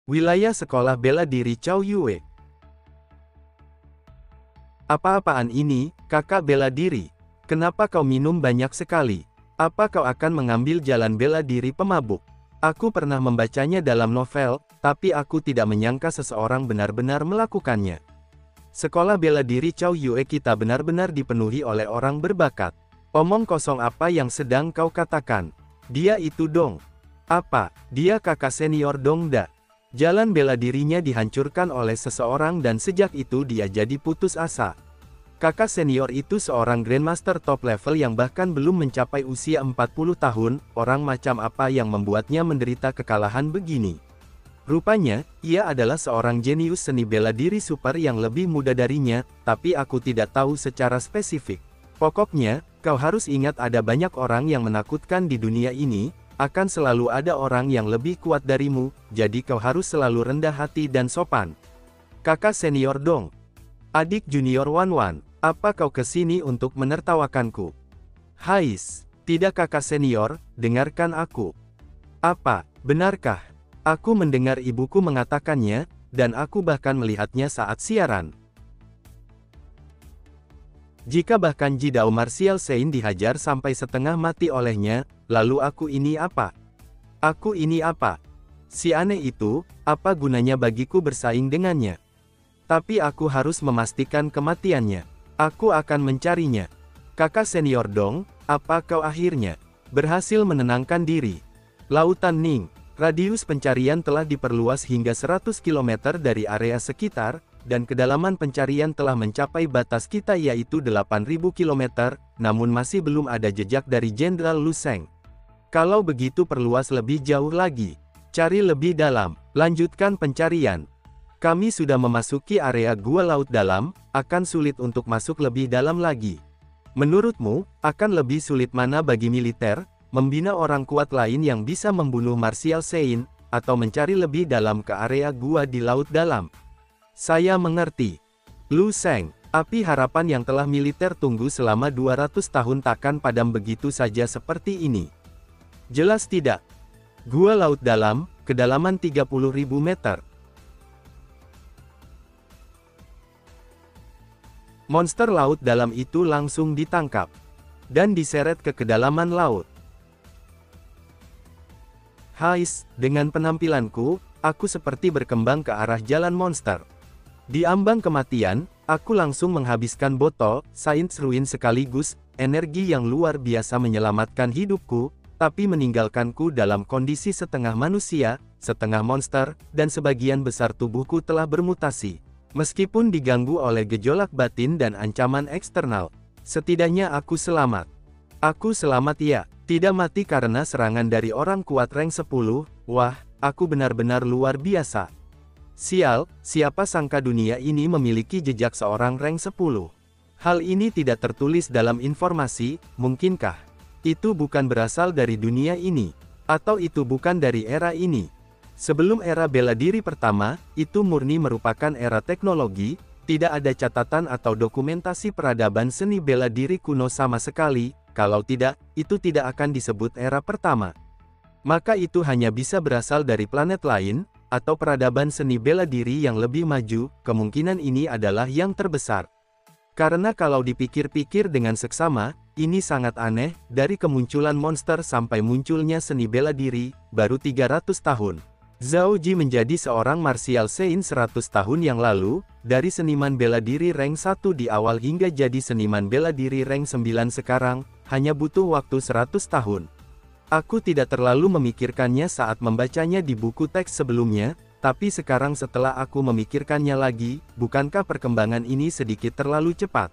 Wilayah Sekolah Bela Diri Chow Yue. Apa-apaan ini, kakak bela diri? Kenapa kau minum banyak sekali? Apa kau akan mengambil jalan bela diri pemabuk? Aku pernah membacanya dalam novel, tapi aku tidak menyangka seseorang benar-benar melakukannya. Sekolah bela diri Chow Yue kita benar-benar dipenuhi oleh orang berbakat. Omong kosong apa yang sedang kau katakan? Dia itu dong. Apa? Dia kakak senior dong da? Jalan bela dirinya dihancurkan oleh seseorang dan sejak itu dia jadi putus asa. Kakak senior itu seorang Grandmaster top level yang bahkan belum mencapai usia 40 tahun, orang macam apa yang membuatnya menderita kekalahan begini? Rupanya, ia adalah seorang jenius seni bela diri super yang lebih muda darinya, tapi aku tidak tahu secara spesifik. Pokoknya, kau harus ingat ada banyak orang yang menakutkan di dunia ini, akan selalu ada orang yang lebih kuat darimu, jadi kau harus selalu rendah hati dan sopan. Kakak senior dong. Adik junior Wan, apa kau kesini untuk menertawakanku? Hais, tidak kakak senior, dengarkan aku. Apa, benarkah? Aku mendengar ibuku mengatakannya, dan aku bahkan melihatnya saat siaran. Jika bahkan Jidao Martial Sein dihajar sampai setengah mati olehnya, lalu aku ini apa? Aku ini apa? Si aneh itu, apa gunanya bagiku bersaing dengannya? Tapi aku harus memastikan kematiannya. Aku akan mencarinya. Kakak senior dong, apa kau akhirnya berhasil menenangkan diri? Lautan Ning, radius pencarian telah diperluas hingga 100 km dari area sekitar, dan kedalaman pencarian telah mencapai batas kita yaitu 8.000 km, namun masih belum ada jejak dari Jenderal Lu Sheng. Kalau begitu perluas lebih jauh lagi. Cari lebih dalam, lanjutkan pencarian. Kami sudah memasuki area gua laut dalam, akan sulit untuk masuk lebih dalam lagi. Menurutmu, akan lebih sulit mana bagi militer, membina orang kuat lain yang bisa membunuh Martial Sein, atau mencari lebih dalam ke area gua di laut dalam? Saya mengerti. Lu Sheng, api harapan yang telah militer tunggu selama 200 tahun takkan padam begitu saja seperti ini. Jelas tidak. Gua laut dalam, kedalaman 30.000 meter. Monster laut dalam itu langsung ditangkap dan diseret ke kedalaman laut. Hais, dengan penampilanku, aku seperti berkembang ke arah jalan monster. Di ambang kematian, aku langsung menghabiskan botol Saint Ruin sekaligus, energi yang luar biasa menyelamatkan hidupku, tapi meninggalkanku dalam kondisi setengah manusia, setengah monster, dan sebagian besar tubuhku telah bermutasi. Meskipun diganggu oleh gejolak batin dan ancaman eksternal, setidaknya aku selamat. Aku selamat ya, tidak mati karena serangan dari orang kuat rank 10, wah, aku benar-benar luar biasa. Sial, siapa sangka dunia ini memiliki jejak seorang rank 10. Hal ini tidak tertulis dalam informasi, mungkinkah? Itu bukan berasal dari dunia ini. Atau itu bukan dari era ini. Sebelum era bela diri pertama, itu murni merupakan era teknologi, tidak ada catatan atau dokumentasi peradaban seni bela diri kuno sama sekali, kalau tidak, itu tidak akan disebut era pertama. Maka itu hanya bisa berasal dari planet lain, atau peradaban seni bela diri yang lebih maju, kemungkinan ini adalah yang terbesar. Karena kalau dipikir-pikir dengan seksama, ini sangat aneh, dari kemunculan monster sampai munculnya seni bela diri, baru 300 tahun. Zhao Ji menjadi seorang Martial Sein 100 tahun yang lalu, dari seniman bela diri rank 1 di awal hingga jadi seniman bela diri rank 9 sekarang, hanya butuh waktu 100 tahun. Aku tidak terlalu memikirkannya saat membacanya di buku teks sebelumnya, tapi sekarang setelah aku memikirkannya lagi, bukankah perkembangan ini sedikit terlalu cepat?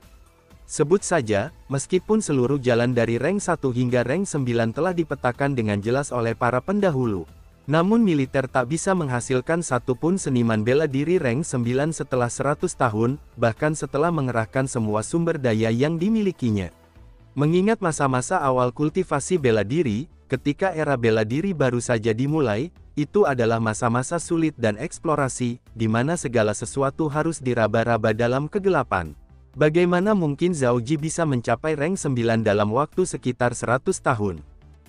Sebut saja, meskipun seluruh jalan dari rank 1 hingga rank 9 telah dipetakan dengan jelas oleh para pendahulu, namun militer tak bisa menghasilkan satupun seniman bela diri rank 9 setelah 100 tahun, bahkan setelah mengerahkan semua sumber daya yang dimilikinya. Mengingat masa-masa awal kultivasi bela diri, ketika era bela diri baru saja dimulai, itu adalah masa-masa sulit dan eksplorasi, di mana segala sesuatu harus diraba-raba dalam kegelapan. Bagaimana mungkin Zhao Ji bisa mencapai rank 9 dalam waktu sekitar 100 tahun?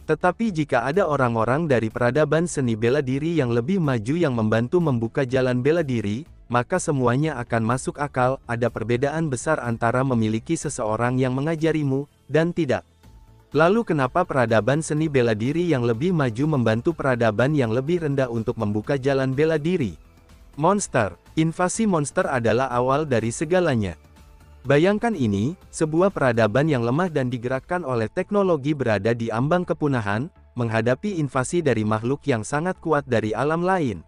Tetapi jika ada orang-orang dari peradaban seni bela diri yang lebih maju yang membantu membuka jalan bela diri, maka semuanya akan masuk akal. Ada perbedaan besar antara memiliki seseorang yang mengajarimu, dan tidak. Lalu kenapa peradaban seni bela diri yang lebih maju membantu peradaban yang lebih rendah untuk membuka jalan bela diri? Monster. Invasi monster adalah awal dari segalanya. Bayangkan ini, sebuah peradaban yang lemah dan digerakkan oleh teknologi berada di ambang kepunahan, menghadapi invasi dari makhluk yang sangat kuat dari alam lain.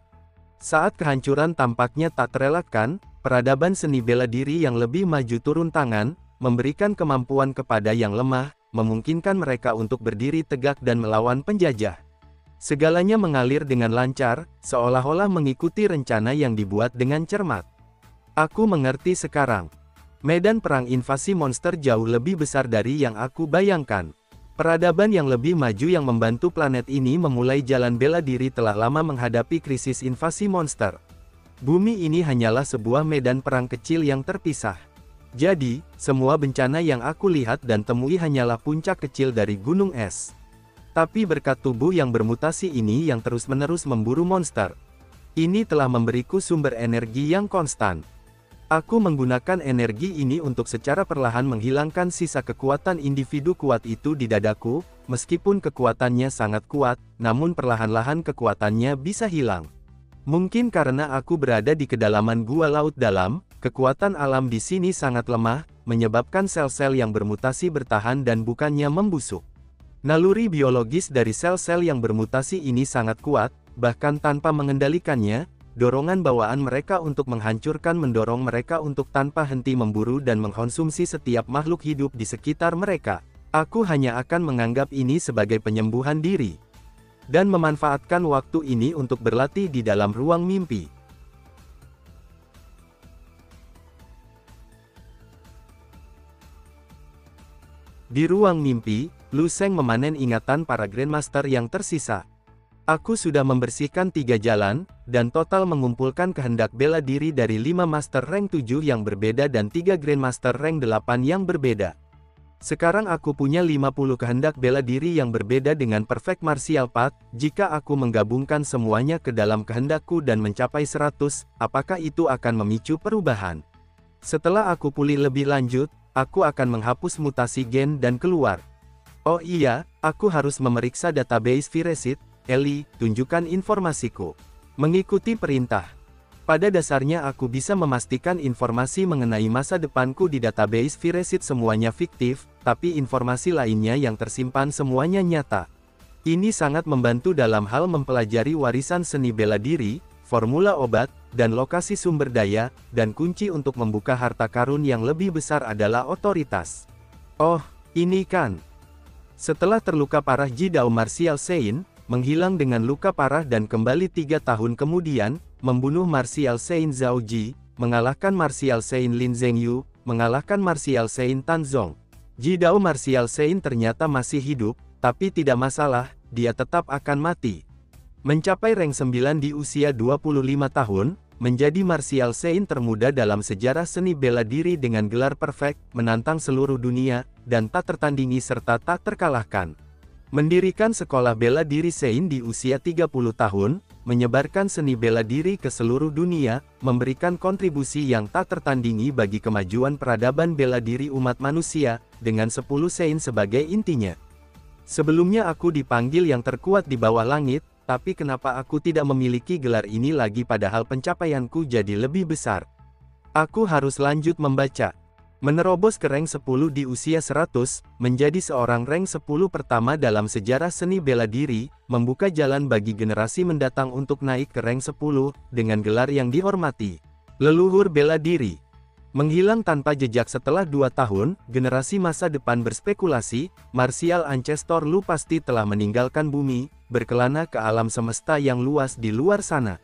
Saat kehancuran tampaknya tak terelakkan, peradaban seni bela diri yang lebih maju turun tangan, memberikan kemampuan kepada yang lemah, memungkinkan mereka untuk berdiri tegak dan melawan penjajah. Segalanya mengalir dengan lancar, seolah-olah mengikuti rencana yang dibuat dengan cermat. Aku mengerti sekarang. Medan perang invasi monster jauh lebih besar dari yang aku bayangkan. Peradaban yang lebih maju yang membantu planet ini memulai jalan bela diri telah lama menghadapi krisis invasi monster. Bumi ini hanyalah sebuah medan perang kecil yang terpisah. Jadi, semua bencana yang aku lihat dan temui hanyalah puncak kecil dari gunung es. Tapi berkat tubuh yang bermutasi ini yang terus-menerus memburu monster, ini telah memberiku sumber energi yang konstan. Aku menggunakan energi ini untuk secara perlahan menghilangkan sisa kekuatan individu kuat itu di dadaku, meskipun kekuatannya sangat kuat, namun perlahan-lahan kekuatannya bisa hilang. Mungkin karena aku berada di kedalaman gua laut dalam, kekuatan alam di sini sangat lemah, menyebabkan sel-sel yang bermutasi bertahan dan bukannya membusuk. Naluri biologis dari sel-sel yang bermutasi ini sangat kuat, bahkan tanpa mengendalikannya, dorongan bawaan mereka untuk menghancurkan mendorong mereka untuk tanpa henti memburu dan mengkonsumsi setiap makhluk hidup di sekitar mereka. Aku hanya akan menganggap ini sebagai penyembuhan diri. Dan memanfaatkan waktu ini untuk berlatih di dalam ruang mimpi. Di ruang mimpi, Lu Sheng memanen ingatan para Grandmaster yang tersisa. Aku sudah membersihkan 3 jalan, dan total mengumpulkan kehendak bela diri dari 5 Master Rank 7 yang berbeda dan 3 Grandmaster Rank 8 yang berbeda. Sekarang aku punya 50 kehendak bela diri yang berbeda dengan Perfect Martial Path. Jika aku menggabungkan semuanya ke dalam kehendakku dan mencapai 100, apakah itu akan memicu perubahan? Setelah aku pulih lebih lanjut, aku akan menghapus mutasi gen dan keluar. Oh iya, aku harus memeriksa database Viresit. Eli, tunjukkan informasiku. Mengikuti perintah. Pada dasarnya aku bisa memastikan informasi mengenai masa depanku di database Viresit semuanya fiktif, tapi informasi lainnya yang tersimpan semuanya nyata. Ini sangat membantu dalam hal mempelajari warisan seni bela diri, formula obat, dan lokasi sumber daya, dan kunci untuk membuka harta karun yang lebih besar adalah otoritas. Oh, ini kan. Setelah terluka parah Ji Dao Martial Sein, menghilang dengan luka parah dan kembali 3 tahun kemudian, membunuh Martial Sein Zhao Ji, mengalahkan Martial Sein Lin Zhengyu, mengalahkan Martial Sein Tan Zong. Ji Dao Martial Sein ternyata masih hidup, tapi tidak masalah, dia tetap akan mati. Mencapai rank 9 di usia 25 tahun, menjadi Martial Sein termuda dalam sejarah seni bela diri dengan gelar perfect, menantang seluruh dunia, dan tak tertandingi serta tak terkalahkan. Mendirikan sekolah bela diri Sein di usia 30 tahun, menyebarkan seni bela diri ke seluruh dunia, memberikan kontribusi yang tak tertandingi bagi kemajuan peradaban bela diri umat manusia, dengan 10 Sein sebagai intinya. Sebelumnya aku dipanggil yang terkuat di bawah langit, tapi kenapa aku tidak memiliki gelar ini lagi padahal pencapaianku jadi lebih besar? Aku harus lanjut membaca. Menerobos ke rank 10 di usia 100, menjadi seorang rank 10 pertama dalam sejarah seni bela diri, membuka jalan bagi generasi mendatang untuk naik ke rank 10, dengan gelar yang dihormati. Leluhur bela diri. Menghilang tanpa jejak setelah 2 tahun, generasi masa depan berspekulasi, Martial Ancestor Lu pasti telah meninggalkan bumi, berkelana ke alam semesta yang luas di luar sana.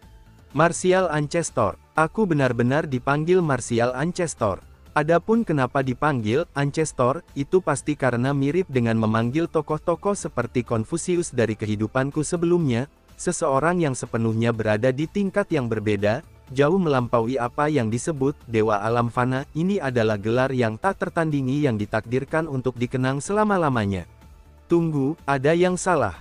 Martial Ancestor, aku benar-benar dipanggil Martial Ancestor. Adapun kenapa dipanggil Ancestor, itu pasti karena mirip dengan memanggil tokoh-tokoh seperti Confucius dari kehidupanku sebelumnya, seseorang yang sepenuhnya berada di tingkat yang berbeda, jauh melampaui apa yang disebut Dewa Alam Fana. Ini adalah gelar yang tak tertandingi yang ditakdirkan untuk dikenang selama-lamanya. Tunggu, ada yang salah.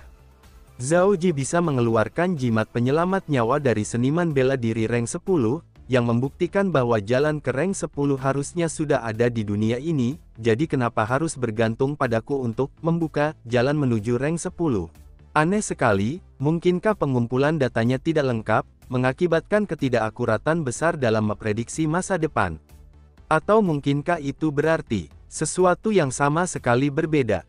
Zhao Ji bisa mengeluarkan jimat penyelamat nyawa dari seniman bela diri rank 10, yang membuktikan bahwa jalan ke rank 10 harusnya sudah ada di dunia ini, jadi kenapa harus bergantung padaku untuk membuka jalan menuju rank 10? Aneh sekali, mungkinkah pengumpulan datanya tidak lengkap, mengakibatkan ketidakakuratan besar dalam memprediksi masa depan? Atau mungkinkah itu berarti sesuatu yang sama sekali berbeda?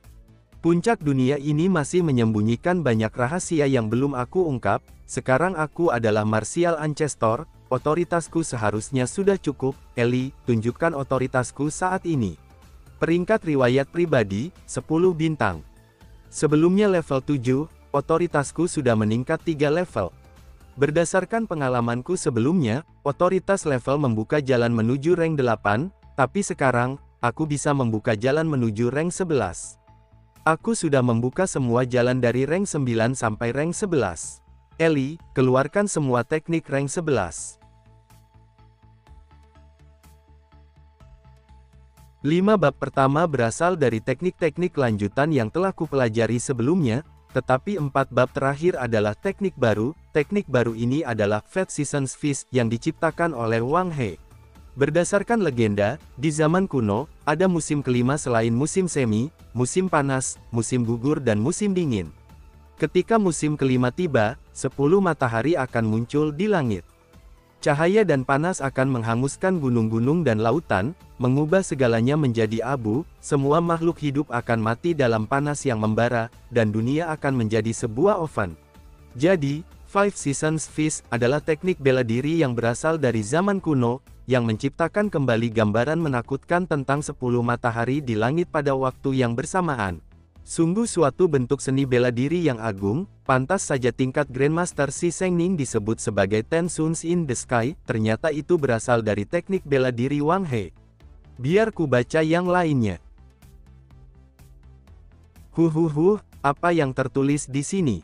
Puncak dunia ini masih menyembunyikan banyak rahasia yang belum aku ungkap. Sekarang aku adalah Martial Ancestor, otoritasku seharusnya sudah cukup. Eli, tunjukkan otoritasku saat ini. Peringkat riwayat pribadi, 10 bintang. Sebelumnya level 7, otoritasku sudah meningkat 3 level. Berdasarkan pengalamanku sebelumnya, otoritas level membuka jalan menuju rank 8, tapi sekarang, aku bisa membuka jalan menuju rank 11. Aku sudah membuka semua jalan dari rank 9 sampai rank 11. Eli, keluarkan semua teknik rank 11. 5 bab pertama berasal dari teknik-teknik lanjutan yang telah kupelajari sebelumnya, tetapi 4 bab terakhir adalah teknik baru. Teknik baru ini adalah Fate Seasons Feast yang diciptakan oleh Wang He. Berdasarkan legenda, di zaman kuno, ada musim kelima selain musim semi, musim panas, musim gugur dan musim dingin. Ketika musim kelima tiba, 10 matahari akan muncul di langit. Cahaya dan panas akan menghanguskan gunung-gunung dan lautan, mengubah segalanya menjadi abu, semua makhluk hidup akan mati dalam panas yang membara, dan dunia akan menjadi sebuah oven. Jadi, Five Seasons Feast adalah teknik bela diri yang berasal dari zaman kuno, yang menciptakan kembali gambaran menakutkan tentang 10 matahari di langit pada waktu yang bersamaan. Sungguh suatu bentuk seni bela diri yang agung, pantas saja tingkat Grandmaster Si Sengning disebut sebagai Ten Suns in the Sky, ternyata itu berasal dari teknik bela diri Wang He. Biar ku baca yang lainnya. Apa yang tertulis di sini?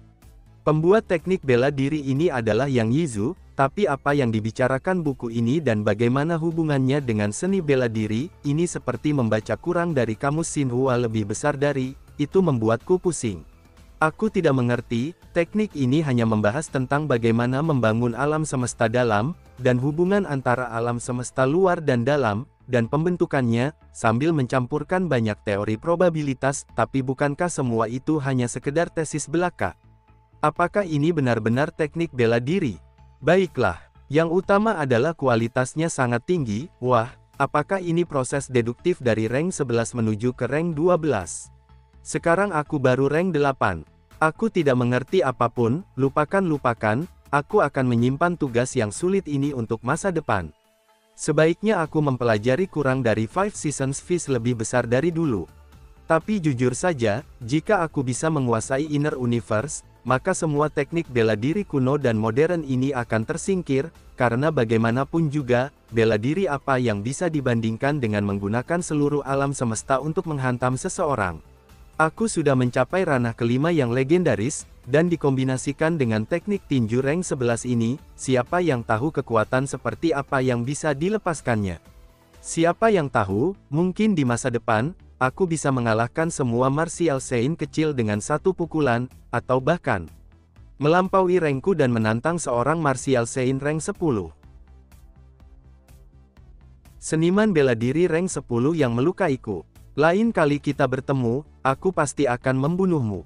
Pembuat teknik bela diri ini adalah Yang Yizu, tapi apa yang dibicarakan buku ini dan bagaimana hubungannya dengan seni bela diri, ini seperti membaca kurang dari kamus Xinhua lebih besar dari, itu membuatku pusing. Aku tidak mengerti, teknik ini hanya membahas tentang bagaimana membangun alam semesta dalam, dan hubungan antara alam semesta luar dan dalam, dan pembentukannya, sambil mencampurkan banyak teori probabilitas, tapi bukankah semua itu hanya sekedar tesis belaka? Apakah ini benar-benar teknik bela diri? Baiklah, yang utama adalah kualitasnya sangat tinggi. Wah, apakah ini proses deduktif dari rank 11 menuju ke rank 12? Sekarang aku baru rank 8. Aku tidak mengerti apapun, lupakan, aku akan menyimpan tugas yang sulit ini untuk masa depan. Sebaiknya aku mempelajari kurang dari Five Seasons Feast lebih besar dari dulu. Tapi jujur saja, jika aku bisa menguasai Inner Universe, maka semua teknik bela diri kuno dan modern ini akan tersingkir, karena bagaimanapun juga, bela diri apa yang bisa dibandingkan dengan menggunakan seluruh alam semesta untuk menghantam seseorang. Aku sudah mencapai ranah kelima yang legendaris, dan dikombinasikan dengan teknik tinju rank 11 ini, siapa yang tahu kekuatan seperti apa yang bisa dilepaskannya. Siapa yang tahu, mungkin di masa depan, aku bisa mengalahkan semua martial saint kecil dengan satu pukulan, atau bahkan melampaui rankku dan menantang seorang martial saint rank 10. Seniman bela diri rank 10 yang melukaiku. Lain kali kita bertemu, aku pasti akan membunuhmu.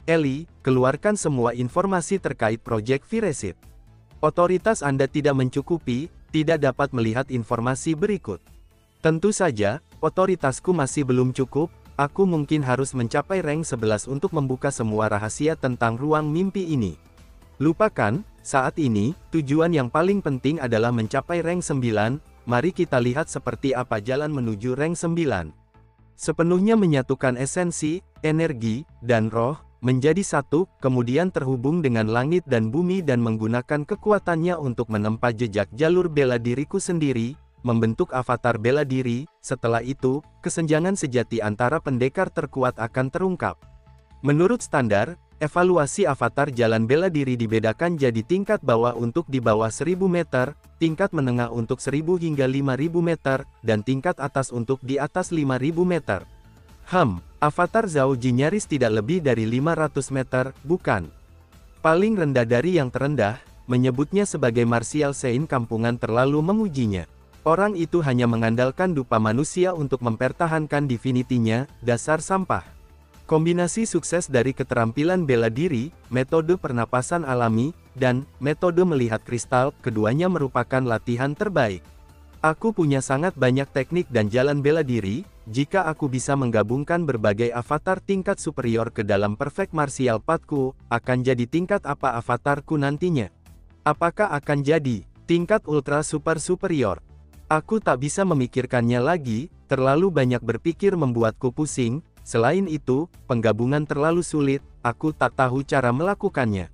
Eli, keluarkan semua informasi terkait Project Viresit. Otoritas Anda tidak mencukupi, tidak dapat melihat informasi berikut. Tentu saja, otoritasku masih belum cukup, aku mungkin harus mencapai rank 11 untuk membuka semua rahasia tentang ruang mimpi ini. Lupakan, saat ini, tujuan yang paling penting adalah mencapai rank 9, mari kita lihat seperti apa jalan menuju rank 9. Sepenuhnya menyatukan esensi, energi, dan roh, menjadi satu, kemudian terhubung dengan langit dan bumi dan menggunakan kekuatannya untuk menempa jejak jalur bela diriku sendiri, membentuk avatar bela diri. Setelah itu, kesenjangan sejati antara pendekar terkuat akan terungkap. Menurut standar, evaluasi avatar jalan bela diri dibedakan jadi tingkat bawah untuk di bawah 1000 meter, tingkat menengah untuk 1000 hingga 5000 meter, dan tingkat atas untuk di atas 5000 meter. Avatar Zhao Ji nyaris tidak lebih dari 500 meter, bukan? Paling rendah dari yang terendah, menyebutnya sebagai martial Sein kampungan terlalu mengujinya. Orang itu hanya mengandalkan dupa manusia untuk mempertahankan divinity-nya, dasar sampah. Kombinasi sukses dari keterampilan bela diri, metode pernapasan alami, dan metode melihat kristal, keduanya merupakan latihan terbaik. Aku punya sangat banyak teknik dan jalan bela diri, jika aku bisa menggabungkan berbagai avatar tingkat superior ke dalam perfect martial pathku, akan jadi tingkat apa avatarku nantinya? Apakah akan jadi tingkat ultra super superior? Aku tak bisa memikirkannya lagi, terlalu banyak berpikir membuatku pusing. Selain itu, penggabungan terlalu sulit, aku tak tahu cara melakukannya.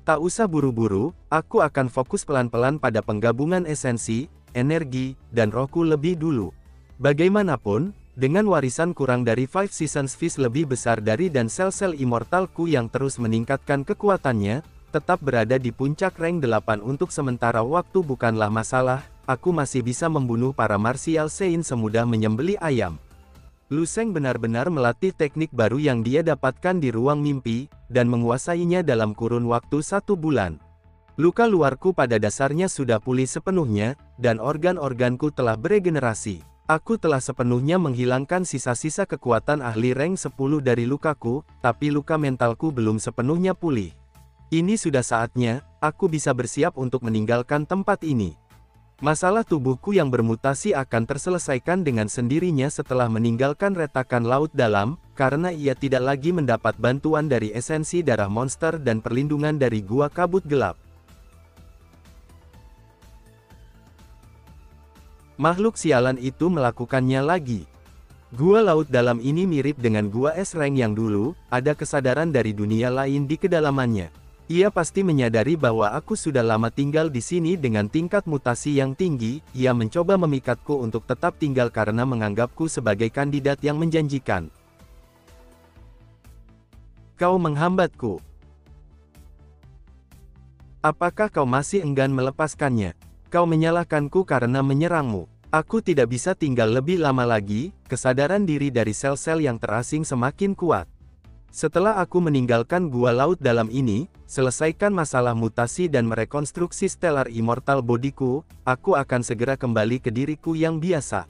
Tak usah buru-buru, aku akan fokus pelan-pelan pada penggabungan esensi, energi, dan rohku lebih dulu. Bagaimanapun, dengan warisan kurang dari Five Seasons Feast lebih besar dari dan sel-sel immortalku yang terus meningkatkan kekuatannya, tetap berada di puncak rank 8 untuk sementara waktu bukanlah masalah, aku masih bisa membunuh para martial Sein semudah menyembelih ayam. Lu Sheng benar-benar melatih teknik baru yang dia dapatkan di ruang mimpi, dan menguasainya dalam kurun waktu 1 bulan. Luka luarku pada dasarnya sudah pulih sepenuhnya, dan organ-organku telah beregenerasi. Aku telah sepenuhnya menghilangkan sisa-sisa kekuatan ahli rank 10 dari lukaku, tapi luka mentalku belum sepenuhnya pulih. Ini sudah saatnya, aku bisa bersiap untuk meninggalkan tempat ini. Masalah tubuhku yang bermutasi akan terselesaikan dengan sendirinya setelah meninggalkan retakan laut dalam, karena ia tidak lagi mendapat bantuan dari esensi darah monster dan perlindungan dari gua kabut gelap. Makhluk sialan itu melakukannya lagi. Gua laut dalam ini mirip dengan gua S-Rank yang dulu, ada kesadaran dari dunia lain di kedalamannya. Ia pasti menyadari bahwa aku sudah lama tinggal di sini dengan tingkat mutasi yang tinggi, ia mencoba memikatku untuk tetap tinggal karena menganggapku sebagai kandidat yang menjanjikan. Kau menghambatku. Apakah kau masih enggan melepaskannya? Kau menyalahkanku karena menyerangmu. Aku tidak bisa tinggal lebih lama lagi, kesadaran diri dari sel-sel yang terasing semakin kuat. Setelah aku meninggalkan gua laut dalam ini, selesaikan masalah mutasi dan merekonstruksi stellar immortal bodiku, aku akan segera kembali ke diriku yang biasa.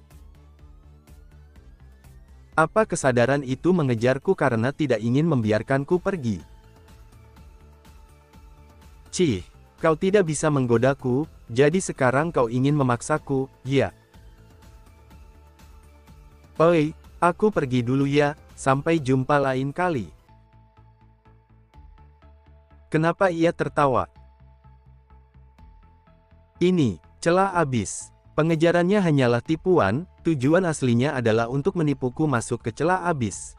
Apa kesadaran itu mengejarku karena tidak ingin membiarkanku pergi? Cih, kau tidak bisa menggodaku, jadi sekarang kau ingin memaksaku, ya? Oi, aku pergi dulu ya. Sampai jumpa lain kali. Kenapa ia tertawa? Ini, celah abis. Pengejarannya hanyalah tipuan, tujuan aslinya adalah untuk menipuku masuk ke celah abis.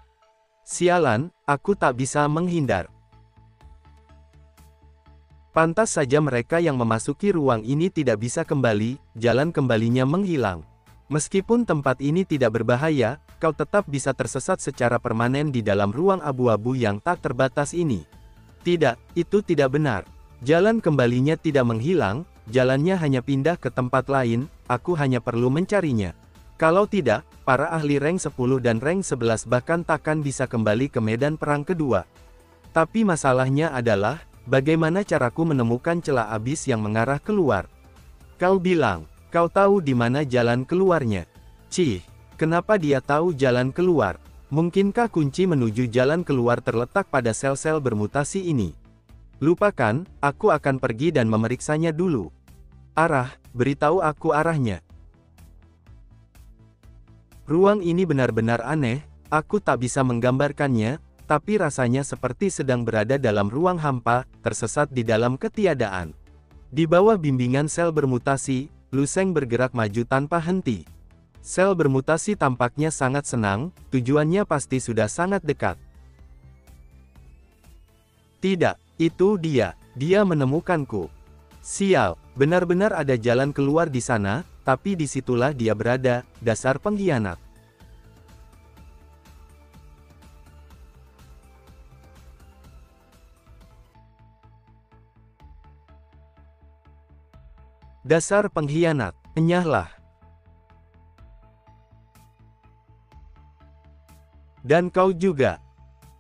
Sialan, aku tak bisa menghindar. Pantas saja mereka yang memasuki ruang ini tidak bisa kembali, jalan kembalinya menghilang. Meskipun tempat ini tidak berbahaya, kau tetap bisa tersesat secara permanen di dalam ruang abu-abu yang tak terbatas ini. Tidak, itu tidak benar. Jalan kembalinya tidak menghilang, jalannya hanya pindah ke tempat lain, aku hanya perlu mencarinya. Kalau tidak, para ahli rank 10 dan rank 11 bahkan takkan bisa kembali ke medan perang kedua. Tapi masalahnya adalah, bagaimana caraku menemukan celah abis yang mengarah keluar? Kau bilang, kau tahu di mana jalan keluarnya. Cih, kenapa dia tahu jalan keluar? Mungkinkah kunci menuju jalan keluar terletak pada sel-sel bermutasi ini? Lupakan, aku akan pergi dan memeriksanya dulu. Arah, beritahu aku arahnya. Ruang ini benar-benar aneh, aku tak bisa menggambarkannya, tapi rasanya seperti sedang berada dalam ruang hampa, tersesat di dalam ketiadaan. Di bawah bimbingan sel bermutasi, Lu Sheng bergerak maju tanpa henti. Sel bermutasi tampaknya sangat senang, tujuannya pasti sudah sangat dekat. Tidak, itu dia menemukanku. Sial, benar-benar ada jalan keluar di sana, tapi disitulah dia berada, dasar pengkhianat. Dasar pengkhianat, enyahlah. Dan kau juga.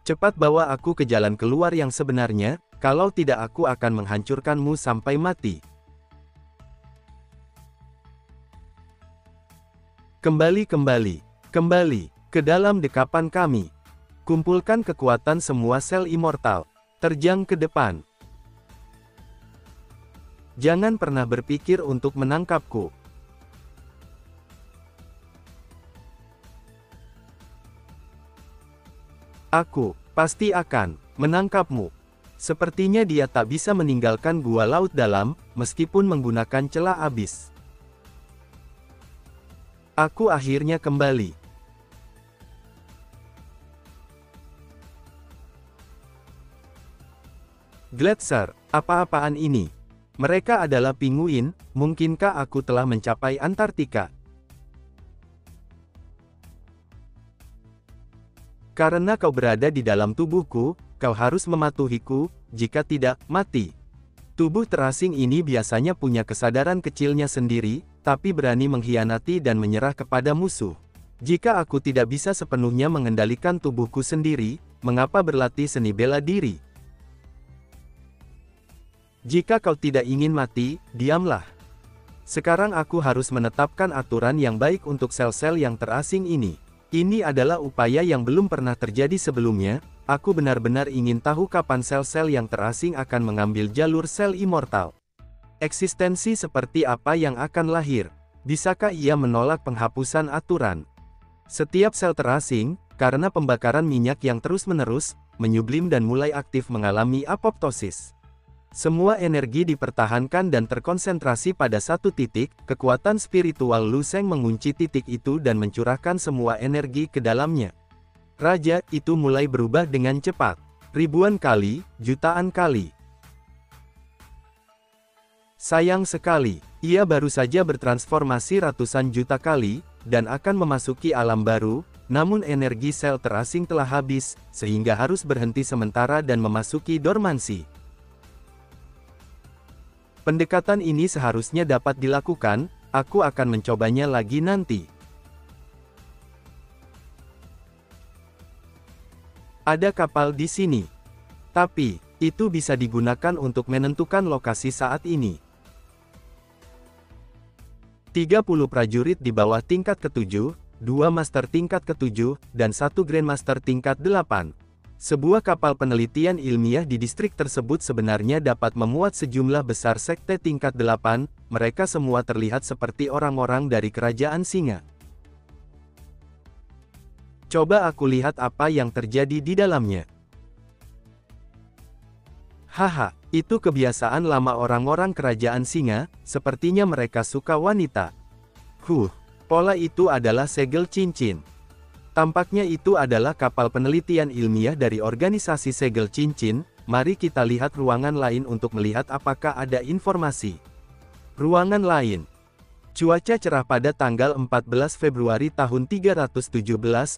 Cepat bawa aku ke jalan keluar yang sebenarnya, kalau tidak aku akan menghancurkanmu sampai mati. Kembali ke dalam dekapan kami. Kumpulkan kekuatan semua sel immortal. Terjang ke depan. Jangan pernah berpikir untuk menangkapku. Aku pasti akan menangkapmu. Sepertinya dia tak bisa meninggalkan gua laut dalam, meskipun menggunakan celah abis. Aku akhirnya kembali. Gletser, apa-apaan ini? Mereka adalah pinguin, mungkinkah aku telah mencapai Antartika? Karena kau berada di dalam tubuhku, kau harus mematuhiku, jika tidak, mati. Tubuh terasing ini biasanya punya kesadaran kecilnya sendiri, tapi berani mengkhianati dan menyerah kepada musuh. Jika aku tidak bisa sepenuhnya mengendalikan tubuhku sendiri, mengapa berlatih seni bela diri? Jika kau tidak ingin mati, diamlah. Sekarang aku harus menetapkan aturan yang baik untuk sel-sel yang terasing ini. Ini adalah upaya yang belum pernah terjadi sebelumnya. Aku benar-benar ingin tahu kapan sel-sel yang terasing akan mengambil jalur sel immortal. Eksistensi seperti apa yang akan lahir? Bisakah ia menolak penghapusan aturan? Setiap sel terasing, karena pembakaran minyak yang terus-menerus, menyublim dan mulai aktif mengalami apoptosis. Semua energi dipertahankan dan terkonsentrasi pada satu titik. Kekuatan spiritual Lu Sheng mengunci titik itu dan mencurahkan semua energi ke dalamnya. Raja itu mulai berubah dengan cepat. Ribuan kali, jutaan kali. Sayang sekali, ia baru saja bertransformasi ratusan juta kali, dan akan memasuki alam baru, namun energi sel terasing telah habis, sehingga harus berhenti sementara dan memasuki dormansi. Pendekatan ini seharusnya dapat dilakukan, aku akan mencobanya lagi nanti. Ada kapal di sini. Tapi, itu bisa digunakan untuk menentukan lokasi saat ini. 30 prajurit di bawah tingkat ke-7, 2 master tingkat ke-7, dan 1 grandmaster tingkat 8. Sebuah kapal penelitian ilmiah di distrik tersebut sebenarnya dapat memuat sejumlah besar sekte tingkat 8, mereka semua terlihat seperti orang-orang dari kerajaan singa. Coba aku lihat apa yang terjadi di dalamnya. Haha, itu kebiasaan lama orang-orang kerajaan singa, sepertinya mereka suka wanita. Pola itu adalah segel cincin. Tampaknya itu adalah kapal penelitian ilmiah dari organisasi segel cincin. Mari kita lihat ruangan lain untuk melihat apakah ada informasi. Ruangan lain. Cuaca cerah pada tanggal 14 Februari tahun 317,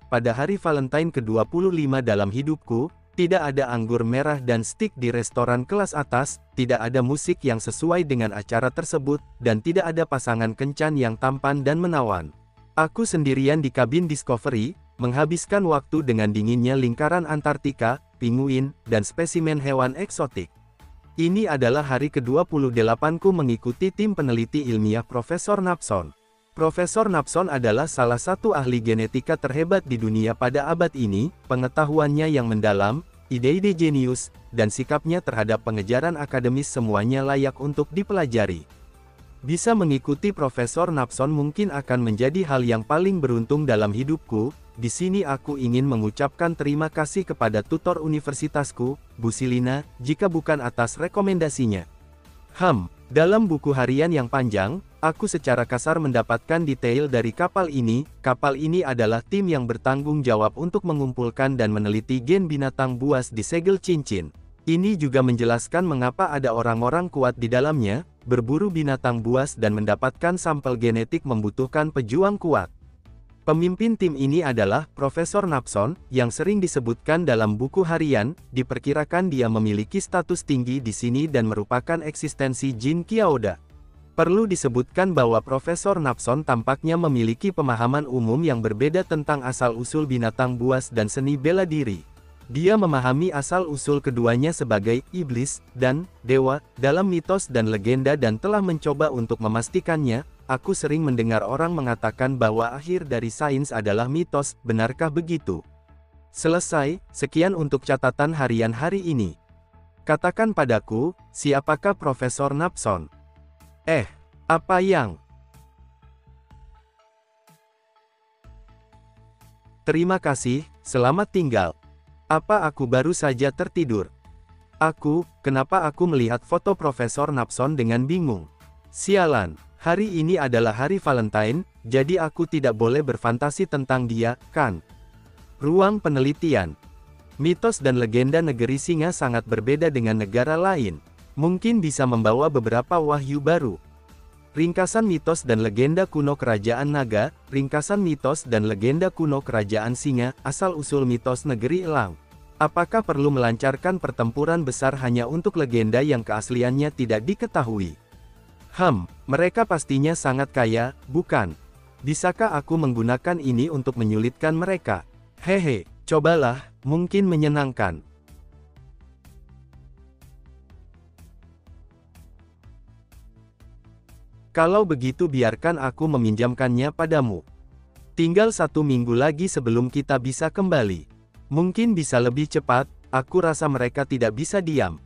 pada hari Valentine ke-25 dalam hidupku, tidak ada anggur merah dan stik di restoran kelas atas, tidak ada musik yang sesuai dengan acara tersebut, dan tidak ada pasangan kencan yang tampan dan menawan. Aku sendirian di kabin Discovery, menghabiskan waktu dengan dinginnya lingkaran Antartika, pinguin, dan spesimen hewan eksotik. Ini adalah hari ke-28ku mengikuti tim peneliti ilmiah Profesor Napson. Profesor Napson adalah salah satu ahli genetika terhebat di dunia pada abad ini. Pengetahuannya yang mendalam, ide-ide jenius, dan sikapnya terhadap pengejaran akademis semuanya layak untuk dipelajari. Bisa mengikuti Profesor Napson mungkin akan menjadi hal yang paling beruntung dalam hidupku. Di sini aku ingin mengucapkan terima kasih kepada tutor universitasku, Bu Silina, jika bukan atas rekomendasinya. Dalam buku harian yang panjang, aku secara kasar mendapatkan detail dari kapal ini. Kapal ini adalah tim yang bertanggung jawab untuk mengumpulkan dan meneliti gen binatang buas di segel cincin. Ini juga menjelaskan mengapa ada orang-orang kuat di dalamnya. Berburu binatang buas dan mendapatkan sampel genetik membutuhkan pejuang kuat. Pemimpin tim ini adalah Profesor Napson, yang sering disebutkan dalam buku harian. Diperkirakan dia memiliki status tinggi di sini dan merupakan eksistensi Jin Qiaoda. Perlu disebutkan bahwa Profesor Napson tampaknya memiliki pemahaman umum yang berbeda tentang asal-usul binatang buas dan seni bela diri. Dia memahami asal-usul keduanya sebagai iblis dan dewa dalam mitos dan legenda dan telah mencoba untuk memastikannya. Aku sering mendengar orang mengatakan bahwa akhir dari sains adalah mitos, benarkah begitu? Selesai, sekian untuk catatan harian hari ini. Katakan padaku, siapakah Profesor Napson? Apa yang? Terima kasih, selamat tinggal. Apa aku baru saja tertidur? Kenapa aku melihat foto Profesor Napson dengan bingung? Sialan, hari ini adalah hari Valentine, jadi aku tidak boleh berfantasi tentang dia, kan? Ruang penelitian. Mitos dan legenda negeri singa sangat berbeda dengan negara lain. Mungkin bisa membawa beberapa wahyu baru. Ringkasan mitos dan legenda kuno Kerajaan Naga, ringkasan mitos dan legenda kuno Kerajaan Singa, asal-usul mitos negeri elang. Apakah perlu melancarkan pertempuran besar hanya untuk legenda yang keasliannya tidak diketahui? Mereka pastinya sangat kaya, bukan? Bisakah aku menggunakan ini untuk menyulitkan mereka? Hehe, cobalah, mungkin menyenangkan. Kalau begitu biarkan aku meminjamkannya padamu. Tinggal 1 minggu lagi sebelum kita bisa kembali. Mungkin bisa lebih cepat, aku rasa mereka tidak bisa diam.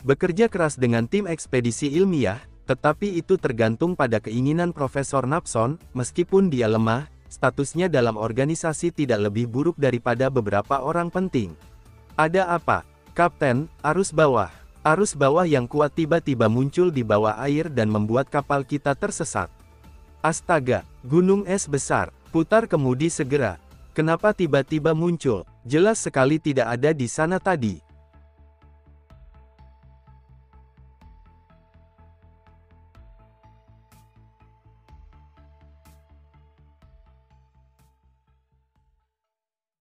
Bekerja keras dengan tim ekspedisi ilmiah, tetapi itu tergantung pada keinginan Profesor Napson, meskipun dia lemah, statusnya dalam organisasi tidak lebih buruk daripada beberapa orang penting. Ada apa? Kapten, arus bawah. Arus bawah yang kuat tiba-tiba muncul di bawah air dan membuat kapal kita tersesat. Astaga, gunung es besar. Putar kemudi segera. Kenapa tiba-tiba muncul? Jelas sekali tidak ada di sana tadi.